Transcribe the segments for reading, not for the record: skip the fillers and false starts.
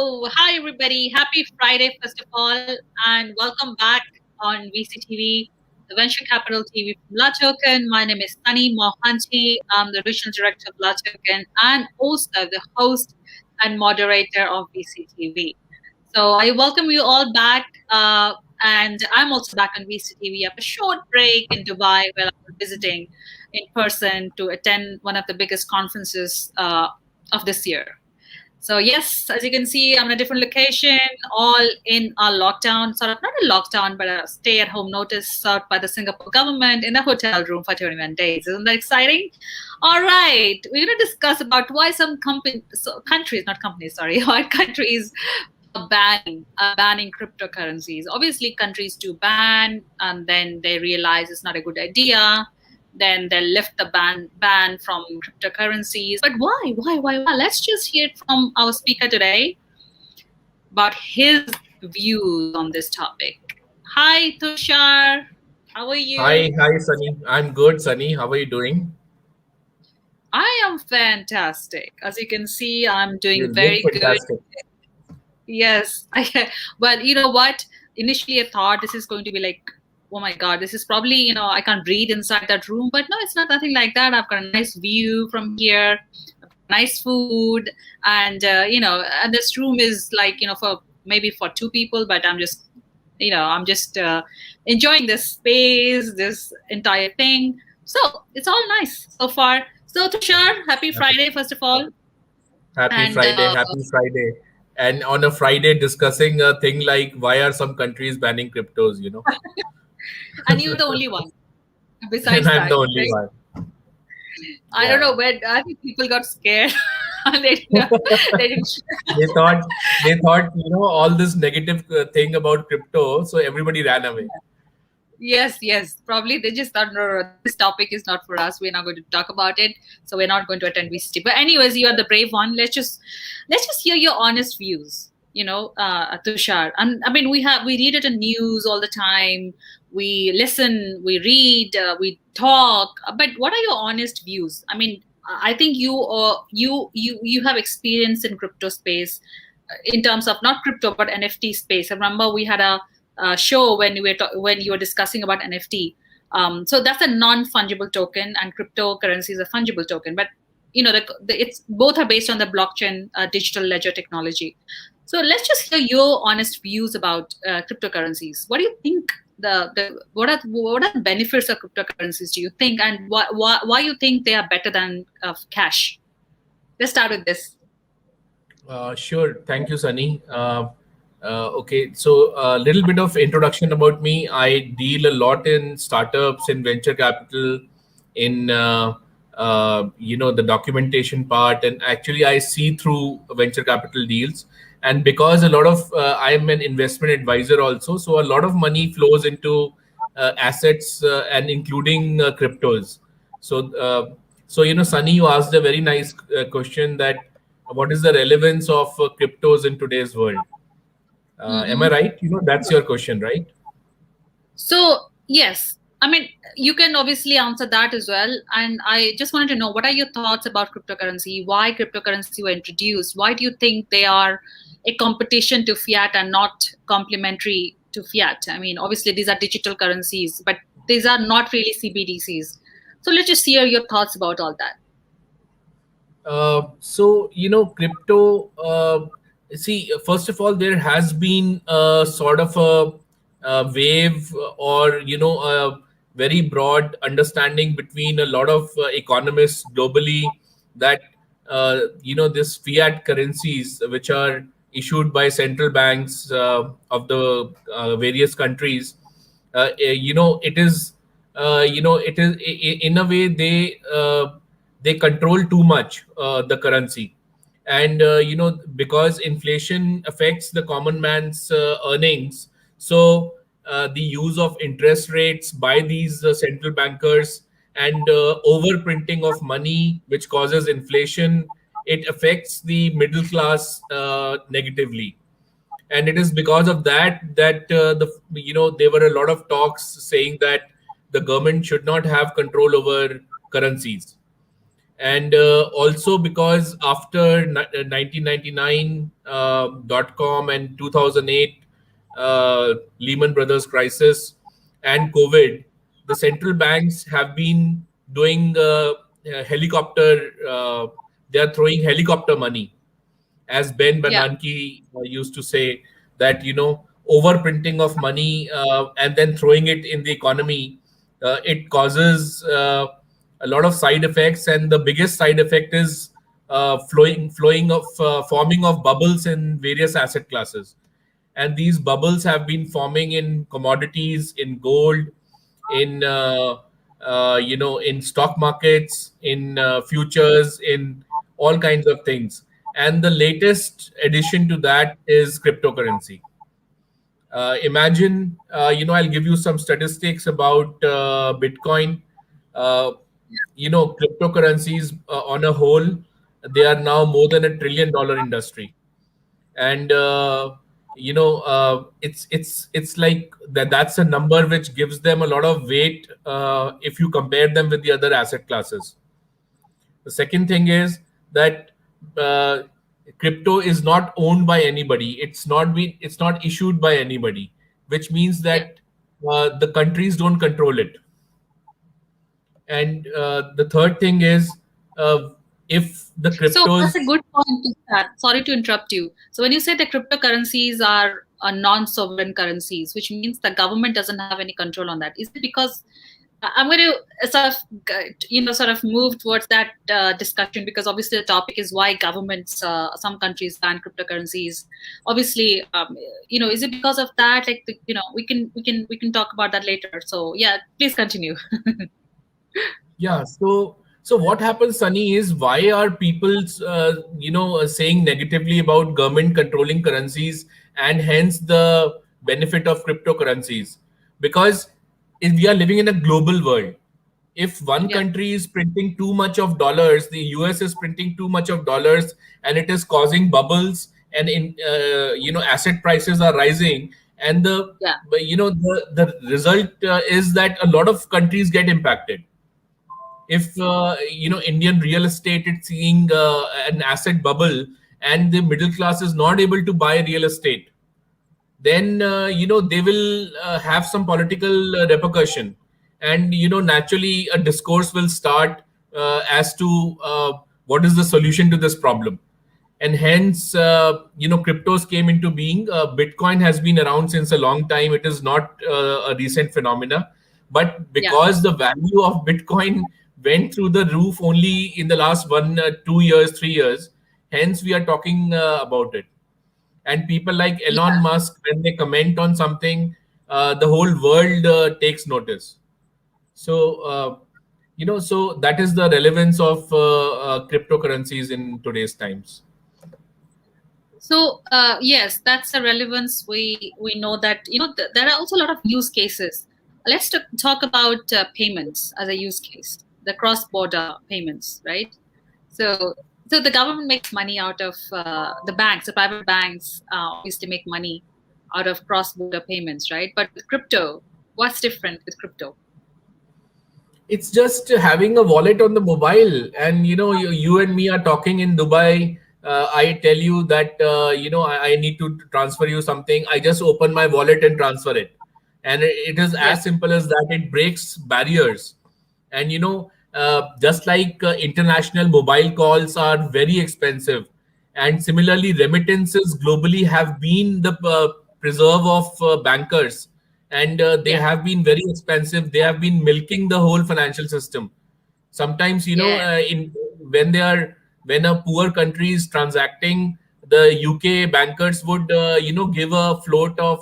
Hi everybody. Happy Friday, first of all, and welcome back on VCTV, the Venture Capital TV from La Token. My name is Sunny Mohanty. I'm the Regional Director of La Token and also the host and moderator of VCTV. So I welcome you all back, and I'm also back on VCTV after a short break in Dubai where I was visiting in person to attend one of the biggest conferences of this year. So yes, as you can see, I'm in a different location, all in a lockdown, sort of not a lockdown, but a stay-at-home notice served by the Singapore government in a hotel room for 21 days. Isn't that exciting? All right, we're going to discuss about why some countries, not companies, sorry, why countries are banning cryptocurrencies. Obviously, countries do ban, and then they realize it's not a good idea. Then they lift the ban from cryptocurrencies. But why? Why? Let's just hear it from our speaker today about his views on this topic. Hi, Tushar. How are you? Hi, Sunny. I'm good, Sunny. How are you doing? I am fantastic. As you can see, I'm doing You look very good. fantastic. Yes. But you know what? Initially, I thought this is going to be like, oh my God, this is probably, I can't breathe inside that room. But no, it's not nothing like that. I've got a nice view from here, nice food. And, and this room is like, for maybe for two people, but I'm just enjoying this space, this entire thing. So it's all nice so far. So Tushar, happy Friday, first of all. Happy And Friday. Happy Friday. And on a Friday, discussing a thing like why are some countries banning cryptos? and you're the only one And besides I'm that, the only right? one. I don't Yeah. know, but I think people got scared. they didn't, they didn't. They thought, all this negative thing about crypto, so everybody ran away. Yes. Probably they just thought, no, this topic is not for us. We're not going to talk about it, so we're not going to attend VCT. But anyways, you are the brave one. Let's just hear your honest views. Tushar. And I mean, we read it in news all the time. We listen, we read, we talk. But what are your honest views? I mean, I think you have experience in crypto space, in terms of not crypto but NFT space. I remember we had a show when when you were discussing about NFT. So that's a non-fungible token, and cryptocurrency is a fungible token. But it's both are based on the blockchain digital ledger technology. So let's just hear your honest views about cryptocurrencies. What do you think? What are the benefits of cryptocurrencies? Do you think, and why you think they are better than cash? Let's start with this. Sure. Thank you, Sunny. Okay, so a little bit of introduction about me. I deal a lot in startups, in venture capital, in the documentation part, and actually I see through venture capital deals. And because a lot of I'm an investment advisor also, so a lot of money flows into assets and including cryptos. So Sunny, you asked a very nice question that what is the relevance of cryptos in today's world? Am I Mm-hmm. right? That's your question, right? So, yes, I mean, you can obviously answer that as well. And I just wanted to know, what are your thoughts about cryptocurrency? Why cryptocurrency were introduced? Why do you think they are a competition to fiat and not complementary to fiat? I mean, obviously, these are digital currencies, but these are not really CBDCs. So let's just hear your thoughts about all that. Crypto. See, first of all, there has been a sort of a wave, or a very broad understanding between a lot of economists globally that this fiat currencies, which are issued by central banks of the various countries, it is in a way they control too much the currency. And because inflation affects the common man's earnings, so the use of interest rates by these central bankers and overprinting of money, which causes inflation, it affects the middle class negatively. And it is because of that there were a lot of talks saying that the government should not have control over currencies. And also because after 1999 .com and 2008 Lehman Brothers crisis and COVID, the central banks have been doing helicopter. They are throwing helicopter money, as Ben Yeah. Bernanke used to say, that overprinting of money and then throwing it in the economy, it causes a lot of side effects, and the biggest side effect is flowing of forming of bubbles in various asset classes. And these bubbles have been forming in commodities, in gold, in in stock markets, in futures, in all kinds of things. And the latest addition to that is cryptocurrency. Imagine, I'll give you some statistics about Bitcoin. Uh, Cryptocurrencies on a whole, they are now more than $1 trillion industry. And it's like that's a number which gives them a lot of weight if you compare them with the other asset classes. The second thing is that uh, crypto is not owned by anybody. It's not issued by anybody, which means Yeah. that the countries don't control it. And the third thing is, uh, if the So that's a cryptos. good point to start. Sorry to interrupt you. So when you say the cryptocurrencies are non-sovereign currencies, which means the government doesn't have any control on that, is it because I'm going to sort of, sort of move towards that discussion, because obviously the topic is why governments, some countries ban cryptocurrencies. Obviously, is it because of that? Like, we can talk about that later. So yeah, please continue. Yeah. So what happens, Sunny, is why are people, saying negatively about government controlling currencies and hence the benefit of cryptocurrencies? Because if we are living in a global world, if one Yeah, country is printing too much of dollars, the US is printing too much of dollars, and it is causing bubbles, and asset prices are rising, and yeah, the result is that a lot of countries get impacted. If Indian real estate is seeing an asset bubble, and the middle class is not able to buy real estate, then they will have some political repercussion, and naturally a discourse will start as to what is the solution to this problem. And hence cryptos came into being. Bitcoin has been around since a long time. It is not a recent phenomena, but yeah. because the value of Bitcoin went through the roof only in the last 1 2 years, 3 years, hence we are talking about it. And people like Elon Yeah. Musk, when they comment on something, the whole world takes notice. So so that is the relevance of cryptocurrencies in today's times. So yes, that's a relevance. We know that there are also a lot of use cases. Let's talk about payments as a use case, the cross-border payments, right? So the government makes money out of the banks. The private banks obviously make money out of cross-border payments, right? But with crypto, what's different with crypto? It's just having a wallet on the mobile, and you and me are talking in Dubai. I tell you that I need to transfer you something. I just open my wallet and transfer it, and it is Yeah, as simple as that. It breaks barriers. And just like international mobile calls are very expensive, and similarly remittances globally have been the preserve of bankers, and they yeah, have been very expensive. They have been milking the whole financial system. Sometimes yeah, in when they are when a poor country is transacting, the UK bankers would give a float of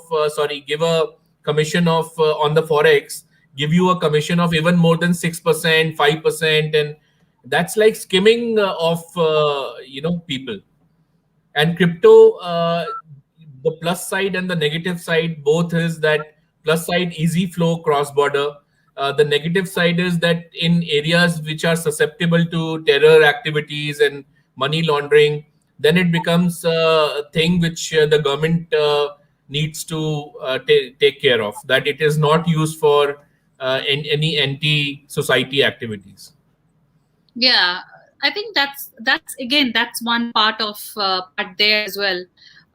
give a commission of on the forex, give you a commission of even more than 6%, 5%, and that's like skimming of people. And crypto, the plus side and the negative side both is that plus side, easy flow cross border. The negative side is that in areas which are susceptible to terror activities and money laundering, then it becomes a thing which the government needs to take care of, that it is not used for any anti society activities. yeah. I think that's again that's one part of part there as well.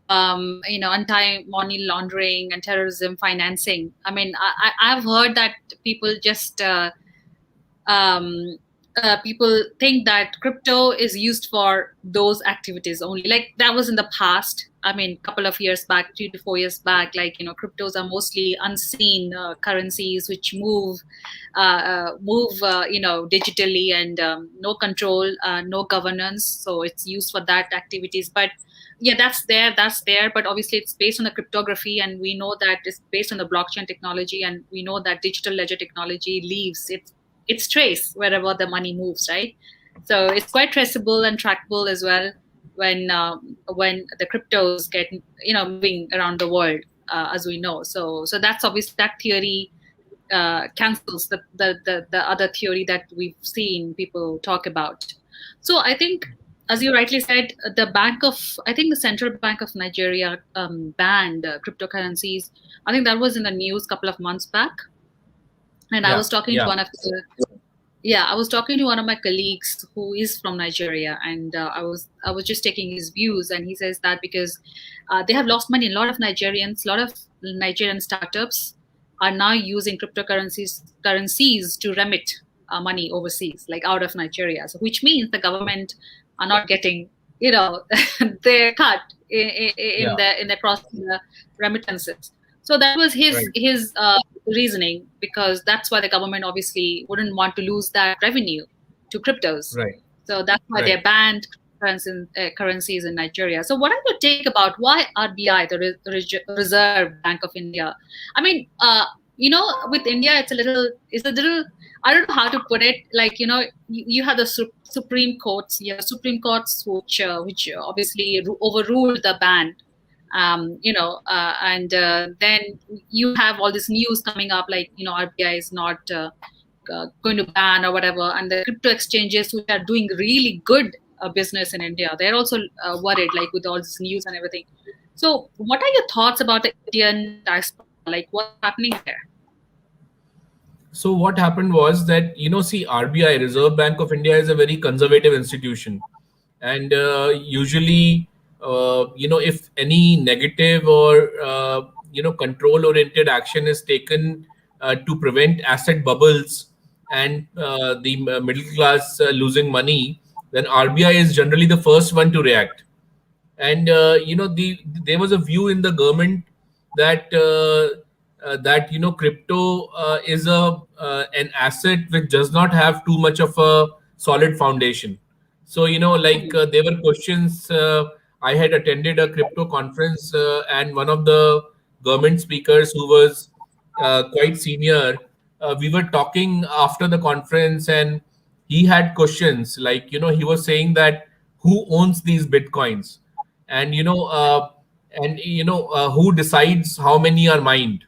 Anti-money laundering and terrorism financing. I mean, I've heard that people just people think that crypto is used for those activities only. Like that was in the past. I mean, a couple of years back, 3 to 4 years back, like cryptos are mostly unseen currencies which move digitally, and no control, no governance. So it's used for that activities. But yeah, that's there. But obviously, it's based on the cryptography, and we know that it's based on the blockchain technology, and we know that digital ledger technology leaves its trace wherever the money moves, right? So it's quite traceable and trackable as well when the cryptos get moving around the world, as we know. So that's obvious. That theory cancels the other theory that we've seen people talk about. So I think, as you rightly said, I think the Central Bank of Nigeria banned cryptocurrencies. I think that was in the news a couple of months back, and I Yeah, was talking to yeah. one of the yeah, I was talking to one of my colleagues who is from Nigeria, and I was just taking his views, and he says that because they have lost money. A lot of Nigerian startups are now using currencies to remit money overseas, like out of Nigeria. So, which means the government are not getting, their cut in Yeah, the processing the remittances. So that was his right, his reasoning, because that's why the government obviously wouldn't want to lose that revenue to cryptos. right, So that's why they right. banned currencies in Nigeria. So what are your take about why RBI, the Reserve Bank of India? I mean, with India, it's a little. I don't know how to put it. Like you have the Supreme Courts. You have Supreme Courts which obviously overruled the ban, and then you have all this news coming up, like RBI is not going to ban or whatever, and the crypto exchanges which are doing really good business in India, they're also worried, like with all this news and everything. So what are your thoughts about the Indian diaspora, like what's happening there? So what happened was that, see, RBI, Reserve Bank of India, is a very conservative institution, and usually, if any negative or control-oriented action is taken to prevent asset bubbles and the middle class losing money, then RBI is generally the first one to react. And there was a view in the government that crypto is a an asset which does not have too much of a solid foundation. So there were questions. I had attended a crypto conference, and one of the government speakers who was quite senior, we were talking after the conference, and he had questions like, he was saying that who owns these bitcoins, and who decides how many are mined,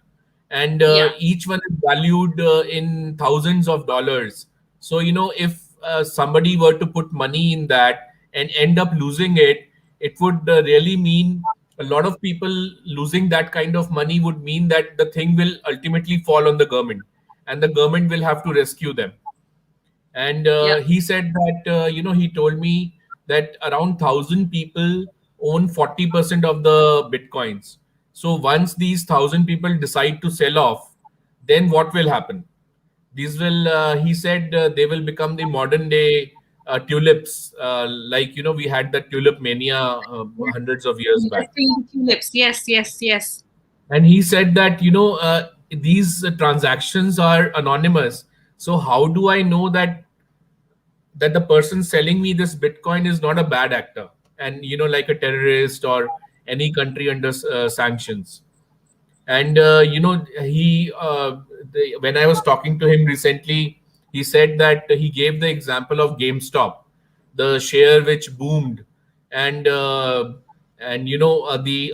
and Yeah, each one is valued in thousands of dollars. So if somebody were to put money in that and end up losing it, it would really mean a lot of people losing that kind of money would mean that the thing will ultimately fall on the government, and the government will have to rescue them. And yeah, he said that he told me that around 1,000 people own 40% of the bitcoins. So once these 1,000 people decide to sell off, then what will happen? These will, he said, they will become the modern day tulips, like we had the tulip mania yeah. hundreds of years back. Investing in tulips, yes, yes, yes. And he said that these transactions are anonymous. So how do I know that the person selling me this bitcoin is not a bad actor, and like a terrorist or any country under sanctions? And when I was talking to him recently, he said that he gave the example of GameStop, the share which boomed, and the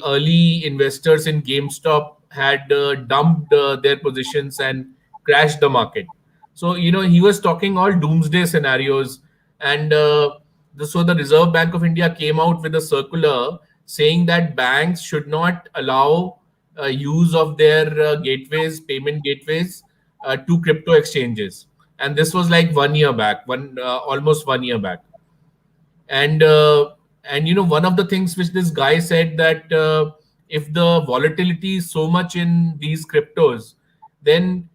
early investors in GameStop had dumped their positions and crashed the market. So he was talking all doomsday scenarios, and so the Reserve Bank of India came out with a circular saying that banks should not allow use of their payment gateways, to crypto exchanges. And this was like 1 year back, almost 1 year back. and one of the things which this guy said, that if the volatility is so much in these cryptos, then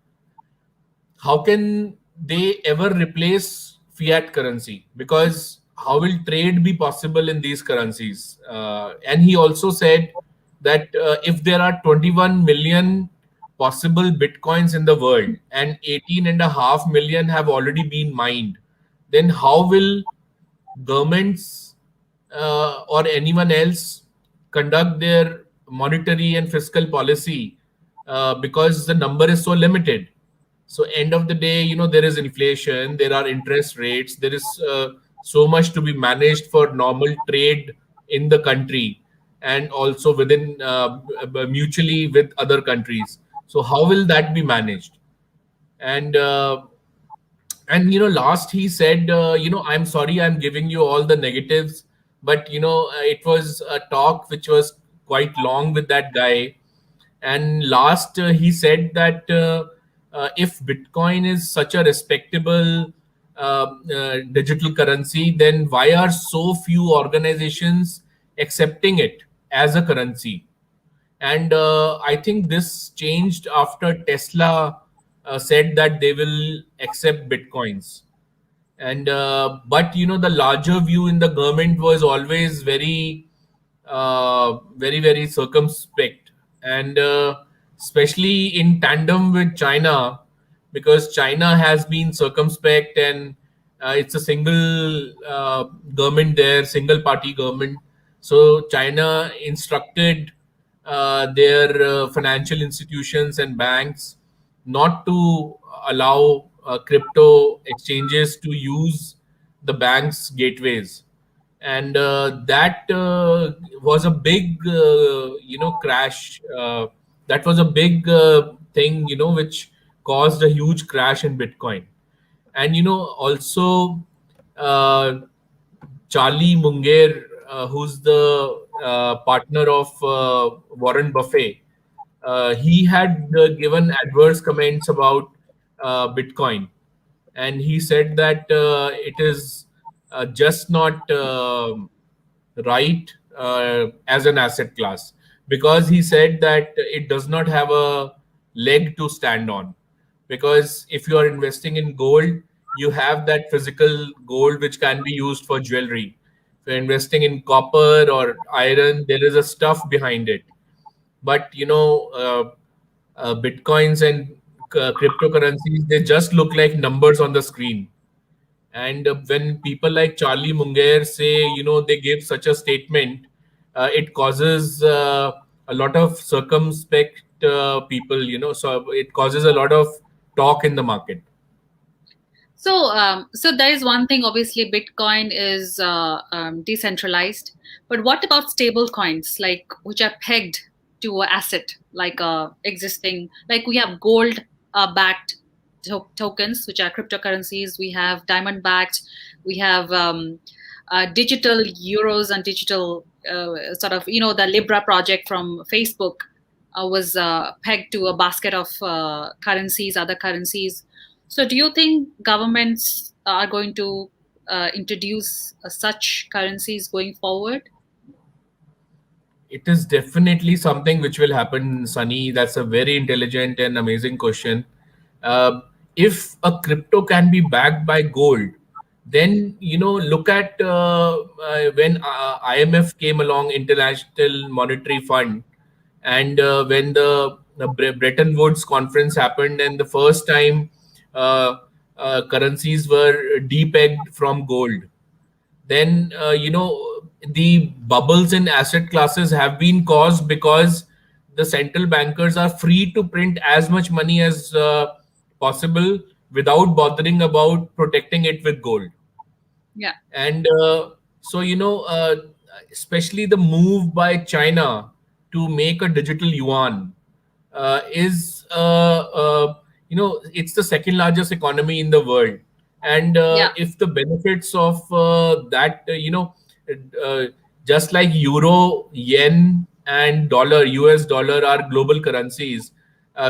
how can they ever replace fiat currency? Because how will trade be possible in these currencies? And he also said that if there are 21 million possible bitcoins in the world and 18.5 million have already been mined, then how will governments or anyone else conduct their monetary and fiscal policy, because the number is so limited? So end of the day, there is inflation, there are interest rates, there is so much to be managed for normal trade in the country, and also within mutually with other countries. So how will that be managed? And last he said, I'm sorry, I'm giving you all the negatives, but it was a talk which was quite long with that guy. And last he said that if Bitcoin is such a respectable digital currency, then why are so few organizations accepting it as a currency? And I think this changed after Tesla said that they will accept Bitcoins. And but the larger view in the government was always very circumspect, and especially in tandem with China, because China has been circumspect, and it's a single government there, single party government. So China instructed their financial institutions and banks not to allow crypto exchanges to use the bank's gateways. And that was a big crash. That was a big thing, which caused a huge crash in Bitcoin. And also uh, Charlie Munger, who's the partner of Warren Buffett, he had given adverse comments about Bitcoin, and he said that it is just not right as an asset class, because he said that it does not have a leg to stand on. Because if you are investing in gold, you have that physical gold which can be used for jewelry. If you're investing in copper or iron, there is a stuff behind it. But bitcoins and cryptocurrencies, they just look like numbers on the screen. And when people like Charlie Munger say, they give such a statement, it causes a lot of circumspect people, so it causes a lot of talk in the market. So there is one thing. Obviously, Bitcoin is decentralized, but what about stable coins, like which are pegged to an asset, like existing, like we have gold backed tokens, which are cryptocurrencies. We have diamond backed. We have digital euros and digital sort of, the Libra project from Facebook was pegged to a basket of currencies, other currencies. So, do you think governments are going to introduce such currencies going forward? It is definitely something which will happen, Sunny. That's a very intelligent and amazing question. Uh, if a crypto can be backed by gold, then look at when IMF came along, International Monetary Fund, and when the Bretton Woods conference happened, and the first time uh, currencies were depegged from gold, then the bubbles in asset classes have been caused because the central bankers are free to print as much money as possible without bothering about protecting it with gold. Yeah, And so especially the move by China to make a digital yuan is it's the second largest economy in the world. And yeah, if the benefits of that uh, just like euro, yen, and dollar, US dollar are global currencies,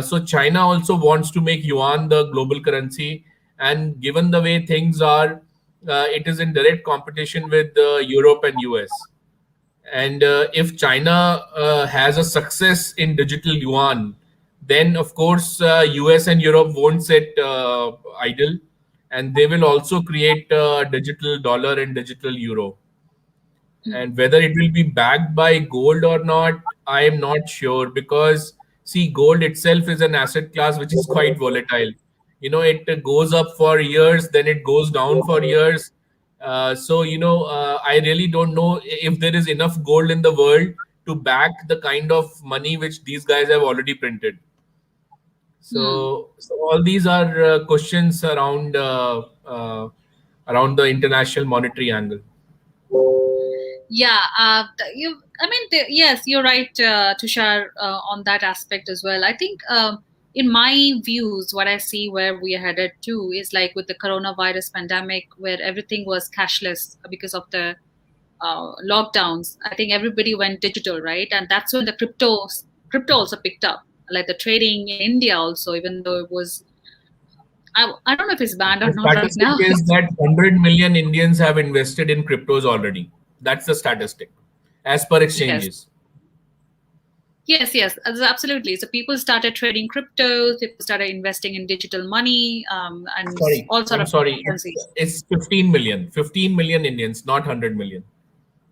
so China also wants to make yuan the global currency. And given the way things are, it is in direct competition with Europe and US. And if China has a success in digital yuan, then of course US and Europe won't sit idle, and they will also create digital dollar and digital euro. Hmm. And whether it will be backed by gold or not, I am not sure, because see, gold itself is an asset class which is quite volatile. It goes up for years, then it goes down for years. So I really don't know if there is enough gold in the world to back the kind of money which these guys have already printed. Hmm. So all these are questions around the international monetary angle. Yeah, yes, you're right, Tushar, on that aspect as well. I think, in my views, what I see where we are headed to is like with the coronavirus pandemic, where everything was cashless because of the lockdowns. I think everybody went digital, right? And that's when the crypto also picked up, like the trading in India also, even though it was, I don't know if it's banned or The not right statistic now. is that 100 million Indians have invested in cryptos already. That's the statistic, as per Yes. exchanges. Yes, absolutely. So people started trading cryptos, people started investing in digital money, and Sorry, all sort I'm of sorry. currencies. It's 15 million. 15 million Indians, not 100 million.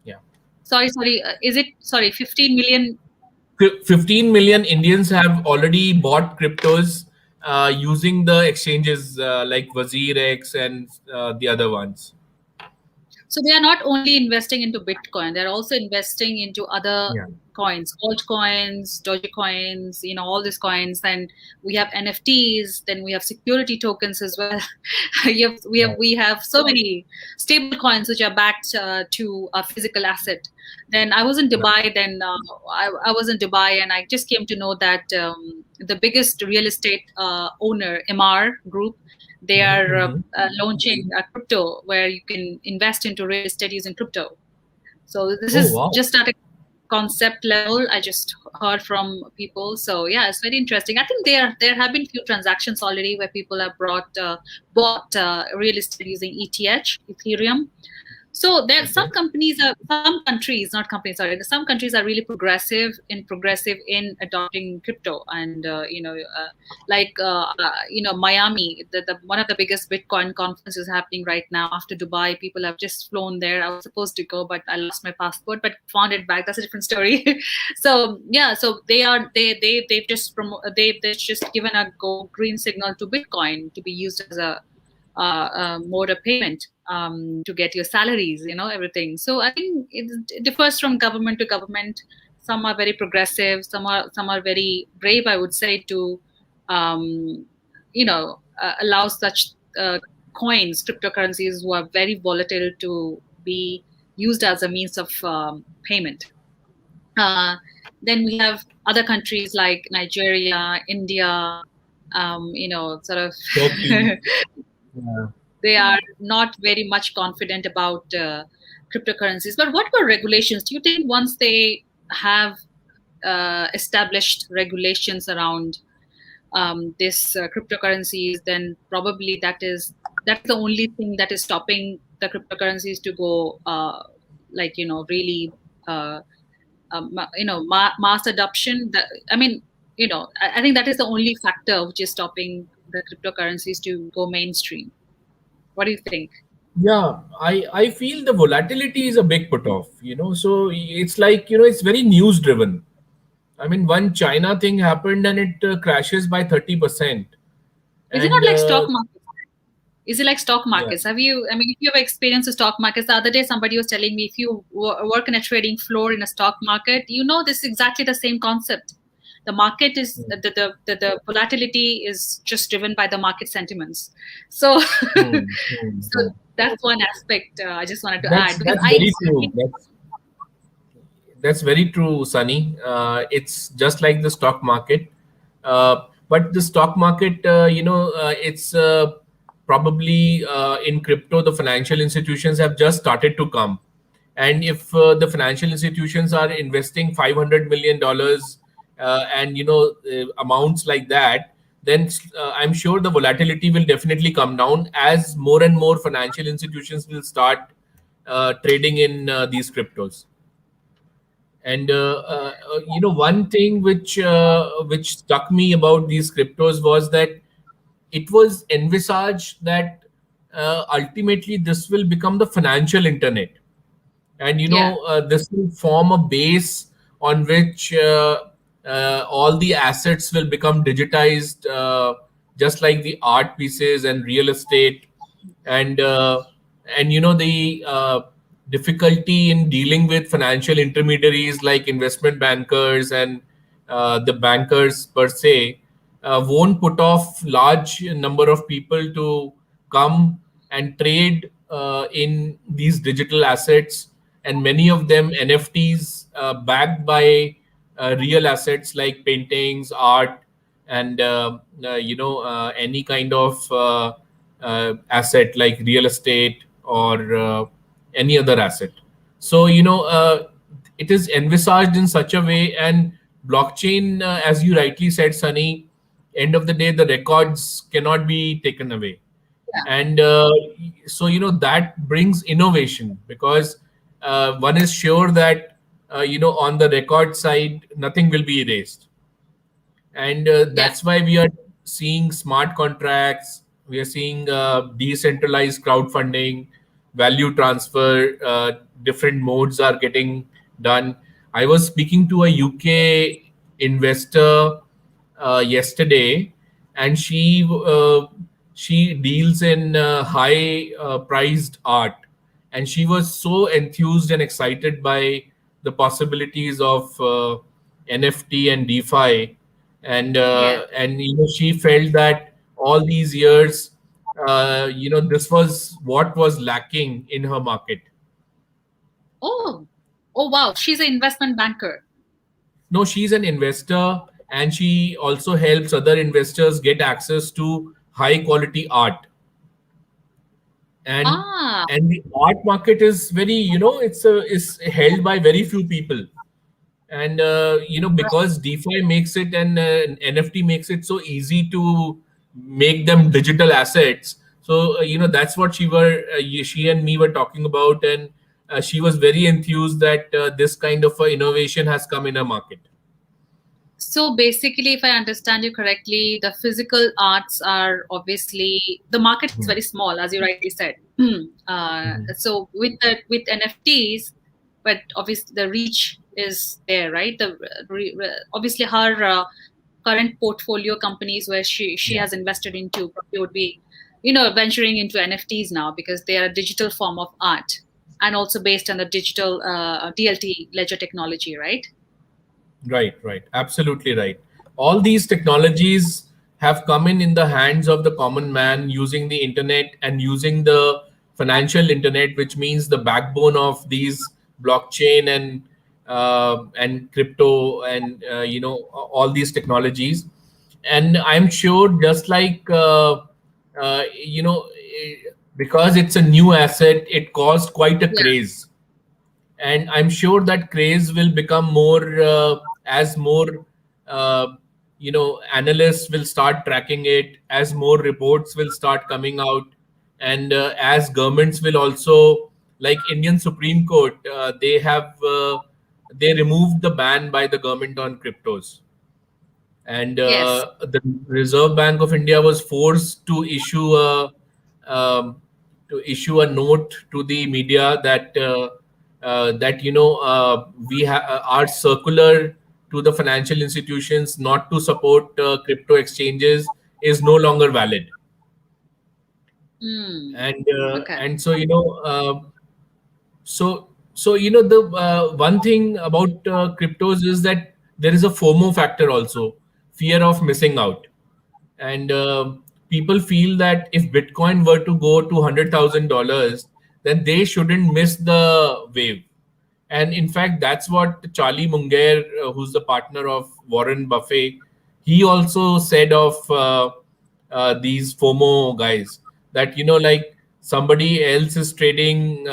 Yeah. Sorry, is it, sorry, 15 million? 15 million Indians have already bought cryptos using the exchanges like WazirX and the other ones. So they are not only investing into Bitcoin, they're also investing into other Yeah. coins, altcoins, Dogecoins, all these coins. And we have NFTs, then we have security tokens as well. We have so many stable coins which are backed to a physical asset. Then I was in Right. Dubai. Then I was in Dubai, and I just came to know that the biggest real estate owner, MR Group, they are Mm-hmm. launching a crypto where you can invest into real estate using crypto. So this Oh, is wow. just at a concept level. I just heard from people. So yeah, it's very interesting. I think there have been few transactions already where people have bought real estate using ETH, Ethereum. So there some Okay. companies are some countries, not companies, sorry, some countries are really progressive in adopting crypto. And Miami, the one of the biggest Bitcoin conferences happening right now after Dubai. People have just flown there. I was supposed to go, but I lost my passport, but found it back. That's a different story. So yeah, so they've just given a go green signal to Bitcoin to be used as a mode of payment, to get your salaries, everything. So I think it differs from government to government. Some are very progressive, some are very brave, I would say, to allow such coins, cryptocurrencies, who are very volatile, to be used as a means of payment. uh, then we have other countries like Nigeria, India, sort of Turkey. Yeah. they are not very much confident about cryptocurrencies. But what about regulations? Do you think once they have established regulations around this cryptocurrencies, then probably that's the only thing that is stopping the cryptocurrencies to go, really, uh, mass adoption? I mean, I think that is the only factor which is stopping the cryptocurrencies to go mainstream. What do you think? Yeah, I feel the volatility is a big put off, so it's like, it's very news driven. I mean, one China thing happened and it crashes by 30%. Is it And not like stock markets? Is it like stock yeah. markets? I mean, if you have experienced the stock markets, the other day somebody was telling me, if you work in a trading floor in a stock market, this is exactly the same concept. The market is the volatility is just driven by the market sentiments. So, Hmm, hmm, so hmm. that's one aspect I just wanted to add, That's because that's I very true. That's very true, Sunny. It's just like the stock market, but the stock market, it's probably in crypto. The financial institutions have just started to come, and if the financial institutions are investing $500 million and amounts like that, then I'm sure the volatility will definitely come down as more and more financial institutions will start trading in these cryptos. And one thing which struck me about these cryptos was that it was envisaged that ultimately this will become the financial internet, and Yeah. this will form a base on which all the assets will become digitized, just like the art pieces and real estate. And uh, and the difficulty in dealing with financial intermediaries like investment bankers and the bankers per se won't put off large number of people to come and trade in these digital assets, and many of them NFTs backed by real assets like paintings, art, and any kind of asset like real estate or any other asset. So it is envisaged in such a way, and blockchain, as you rightly said, Sunny, end of the day the records cannot be taken away. Yeah. And so that brings innovation, because one is sure that on the record side nothing will be erased. And Yeah. that's why we are seeing smart contracts, we are seeing decentralized crowdfunding, value transfer, different modes are getting done. I was speaking to a UK investor yesterday, and she deals in high priced art, and she was so enthused and excited by the possibilities of NFT and DeFi. And Yeah. she felt that all these years, this was what was lacking in her market. Oh, oh wow. She's an investment banker. No, she's an investor, and she also helps other investors get access to high quality art. and Ah, and the art market is very, is held by very few people. And right. because DeFi makes it, and NFT makes it so easy to make them digital assets. So that's what she and me were talking about, and she was very enthused that this kind of innovation has come in a market. So basically, if I understand you correctly, the physical arts are obviously the market is very small, as you rightly said. So with NFTs, but obviously the reach is there, right? Obviously her current portfolio companies where she Yeah. has invested into probably would be, venturing into NFTs now because they are a digital form of art and also based on the digital DLT ledger technology, right? Right, right. Absolutely right. All these technologies have come in the hands of the common man using the internet and using the financial internet, which means the backbone of these blockchain and crypto, and all these technologies. And I'm sure, just like because it's a new asset, it caused quite a Yeah. craze, and I'm sure that craze will become more as more uh, analysts will start tracking it, as more reports will start coming out, and as governments will also, like Indian Supreme Court, they removed the ban by the government on cryptos, and Yes. the Reserve Bank of India was forced to um, issue a note to the media that our circular to the financial institutions not to support crypto exchanges is no longer valid. Hmm. And Okay. the one thing about cryptos is that there is a FOMO factor also, fear of missing out. And people feel that if Bitcoin were to go to $100,000, then they shouldn't miss the wave. And in fact, that's what Charlie Munger, who's the partner of Warren Buffett, he also said of these FOMO guys, that like somebody else is trading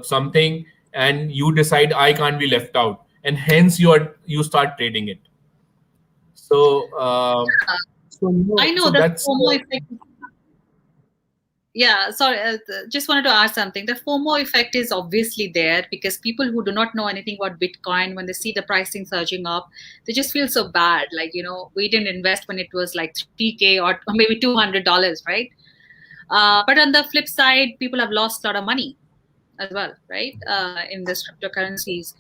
something, and you decide I can't be left out, and hence you start trading it. So So I so know the that's FOMO effect. Yeah, sorry, just wanted to ask something. The FOMO effect is obviously there because people who do not know anything about Bitcoin, when they see the pricing surging up, they just feel so bad. Like, we didn't invest when it was like 3K or maybe $200, right? But on the flip side, people have lost a lot of money as well, right? In this cryptocurrencies.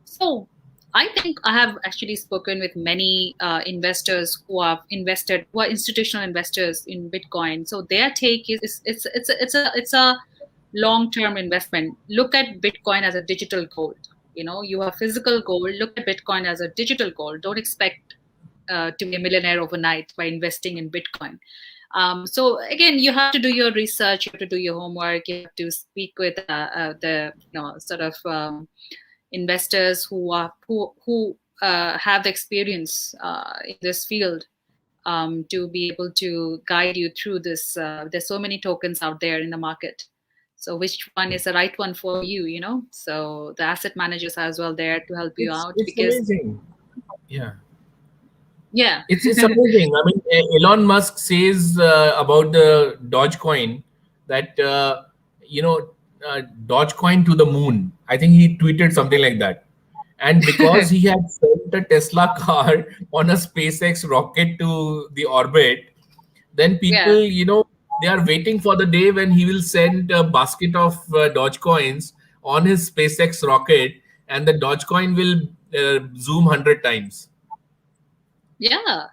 So I think I have actually spoken with many investors who are institutional investors in Bitcoin. So their take is it's a long-term investment. Look at Bitcoin as a digital gold. You have physical gold. Look at Bitcoin as a digital gold. Don't expect to be a millionaire overnight by investing in Bitcoin. So again, you have to do your research, you have to do your homework, you have to speak with the sort of investors who have the experience in this field to be able to guide you through this. There's so many tokens out there in the market. So which one is the right one for you? So the asset managers are as well there to help you out it's because amazing. Yeah. yeah, It's amazing. I mean, Elon Musk says about the Dogecoin that you know Dogecoin to the moon. I think he tweeted something like that. And because he had sent a Tesla car on a SpaceX rocket to the orbit, then people, yeah. they are waiting for the day when he will send a basket of Dogecoins on his SpaceX rocket, and the Dogecoin will zoom 100 times. Yeah.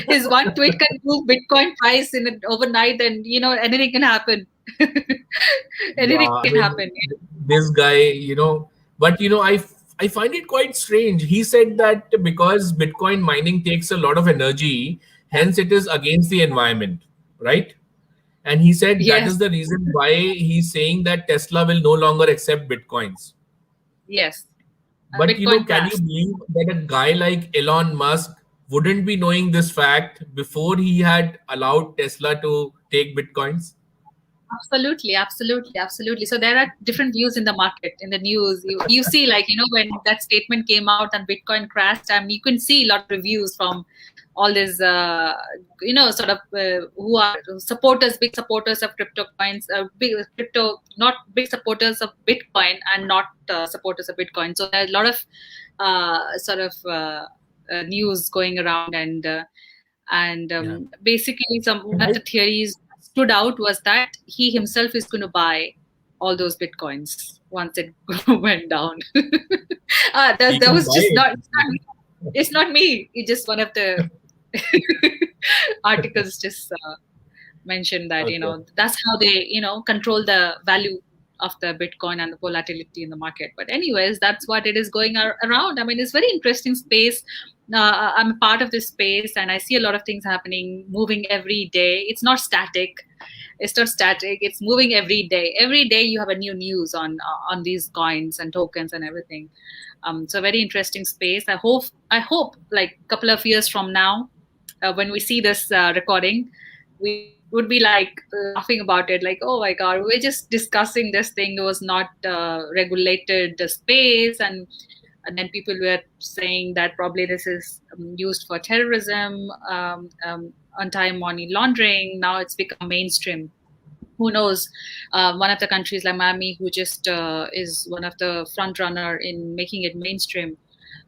His one tweet can move Bitcoin price in an overnight, and anything can happen. Yeah, Anything I can mean, happen. this guy, but I find it quite strange. He said that because Bitcoin mining takes a lot of energy, hence it is against the environment, right? And he said that Yes, is the reason why he's saying that Tesla will no longer accept Bitcoins. yes. But Bitcoin can you crash. believe that a guy like Elon Musk wouldn't be knowing this fact before he had allowed Tesla to take Bitcoins? Absolutely, absolutely, absolutely. So there are different views in the market, in the news. You see, like, when that statement came out and Bitcoin crashed, you can see a lot of reviews from all these, sort of who are supporters, big supporters of crypto coins, big crypto, not big supporters of Bitcoin and not supporters of Bitcoin. So there's a lot of sort of news going around, and Yeah. basically one of I the theories stood out was that he himself is going to buy all those bitcoins once it went down. He That can was buy just it. not it's not me, it's just one of the articles just mentioned that Okay. that's how they control the value of the bitcoin and the volatility in the market. But anyways, that's what it is going around. I mean, it's very interesting space. I'm a part of this space and I see a lot of things happening, moving every day. It's not static, it's moving every day. You have a new news on these coins and tokens and everything. So very interesting space. I hope like a couple of years from now, when we see this recording, we would be like laughing about it, like, oh my god, we're just discussing this thing. It was not regulated space, and then people were saying that probably this is used for terrorism, anti-money laundering. Now it's become mainstream. Who knows? One of the countries like Miami, who just is one of the front runner in making it mainstream.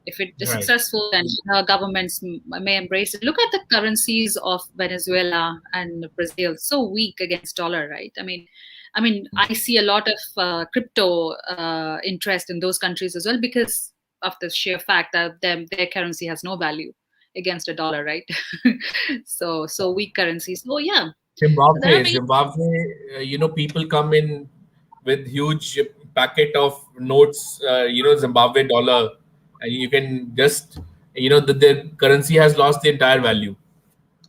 If it is Right. successful, then governments may embrace it. Look at the currencies of Venezuela and Brazil, so weak against dollar, right? I mean, I see a lot of crypto interest in those countries as well because of the sheer fact that their currency has no value against a dollar, right? So weak currencies. So yeah, so there are Zimbabwe, people come in with huge packet of notes, Zimbabwe dollar, and you can just, the currency has lost the entire value.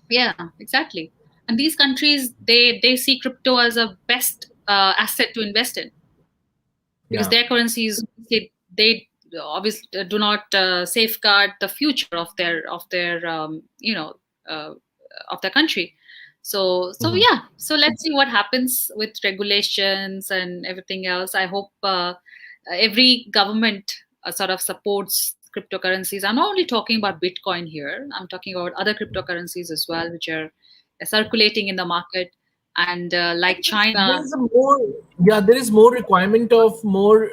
yeah, exactly. And these countries, they see crypto as a best asset to invest in because Yeah. their currencies, they obviously do not safeguard the future uh, of their country. So Mhm. yeah, so let's see what happens with regulations and everything else. I hope every government sort of supports cryptocurrencies. I'm not only talking about Bitcoin here. I'm talking about other cryptocurrencies as well, which are circulating in the market. And like There China, is a more, yeah, there is more requirement of more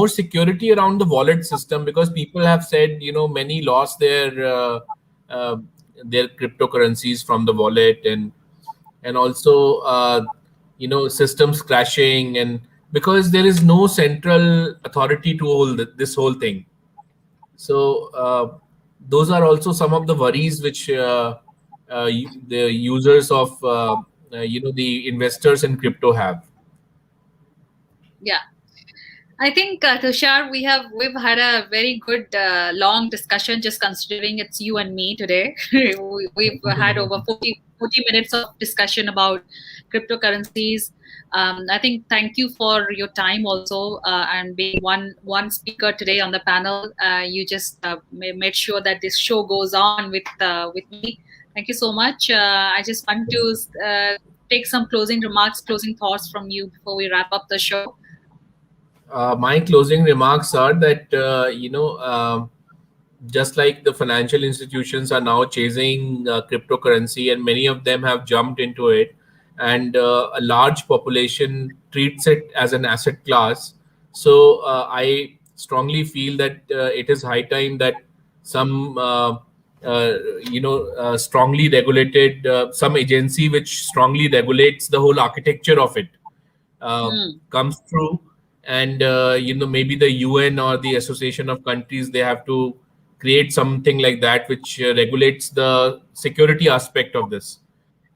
security around the wallet system, because people have said, many lost uh, their cryptocurrencies from the wallet, and also systems crashing, and because there is no central authority to hold this whole thing. So those are also some of the worries which the users of the investors in crypto have. yeah. I think Tushar, we've had a very good long discussion. Just considering it's you and me today, we've had over 40 minutes of discussion about cryptocurrencies. I think thank you for your time also, and being one speaker today on the panel. You just made sure that this show goes on with me. Thank you so much. I just want to take some closing remarks, closing thoughts from you before we wrap up the show. My closing remarks are that just like the financial institutions are now chasing cryptocurrency, and many of them have jumped into it, and a large population treats it as an asset class. So I strongly feel that it is high time that some strongly regulated, some agency which strongly regulates the whole architecture of it Hmm. comes through, and maybe the UN or the Association of Countries, they have to create something like that which regulates the security aspect of this,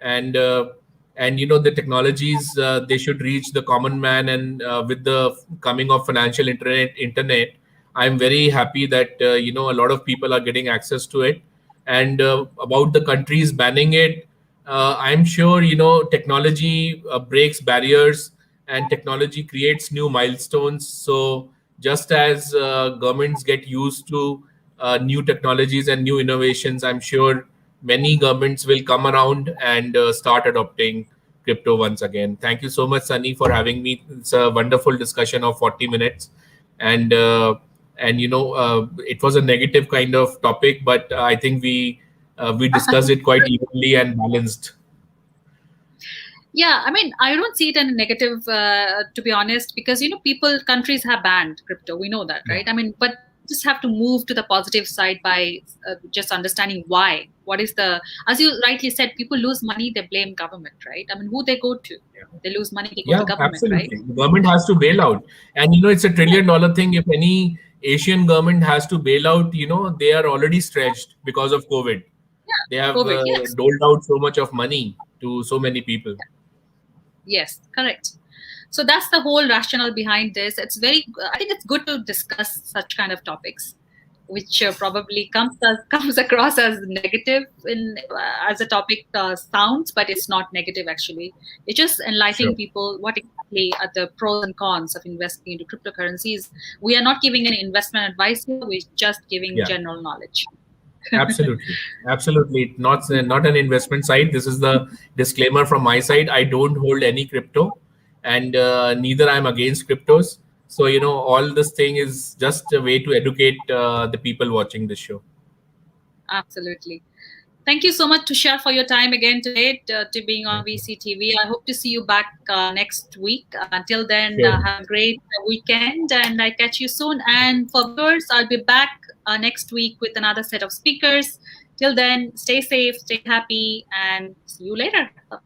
and the technologies, they should reach the common man, and with the coming of financial internet, I'm very happy that a lot of people are getting access to it. And about the countries banning it, I'm sure technology breaks barriers, and technology creates new milestones. So just as governments get used to new technologies and new innovations, I'm sure many governments will come around and start adopting crypto once again. Thank you so much, Sunny, for having me. It's a wonderful discussion of 40 minutes. And it was a negative kind of topic, but I think we discussed it quite evenly and balanced. Yeah, I mean, I don't see it in a negative, to be honest, because countries have banned crypto. We know that, Yeah. right? I mean, but we just have to move to the positive side by just understanding why. What is the, as you rightly said, people lose money, they blame government, right? I mean, who they go to? They lose money, they go to Yeah, government, right? absolutely. The government has to bail out. And, it's $1 trillion thing. If any Asian government has to bail out, they are already stretched because of COVID. Yeah, They have COVID. Yes, doled out so much of money to so many people. yes, correct. So that's the whole rationale behind this. It's very, I think it's good to discuss such kind of topics, which probably comes across as negative in as a topic sounds, but it's not negative actually. It's just Sure. enlightening people what exactly are the pros and cons of investing into cryptocurrencies. We are not giving any investment advice here. We're just giving Yeah. general knowledge. Absolutely, absolutely. Not an investment side. This is the disclaimer from my side. I don't hold any crypto, and neither I'm against cryptos. So all this thing is just a way to educate the people watching this show. Absolutely. Thank you so much, Tushar, for your time again today to being on Thank you. VCTV. I hope to see you back next week. Until then, Sure. have a great weekend and I catch you soon. And for viewers, I'll be back next week with another set of speakers. Till then, stay safe, stay happy, and see you later. Bye.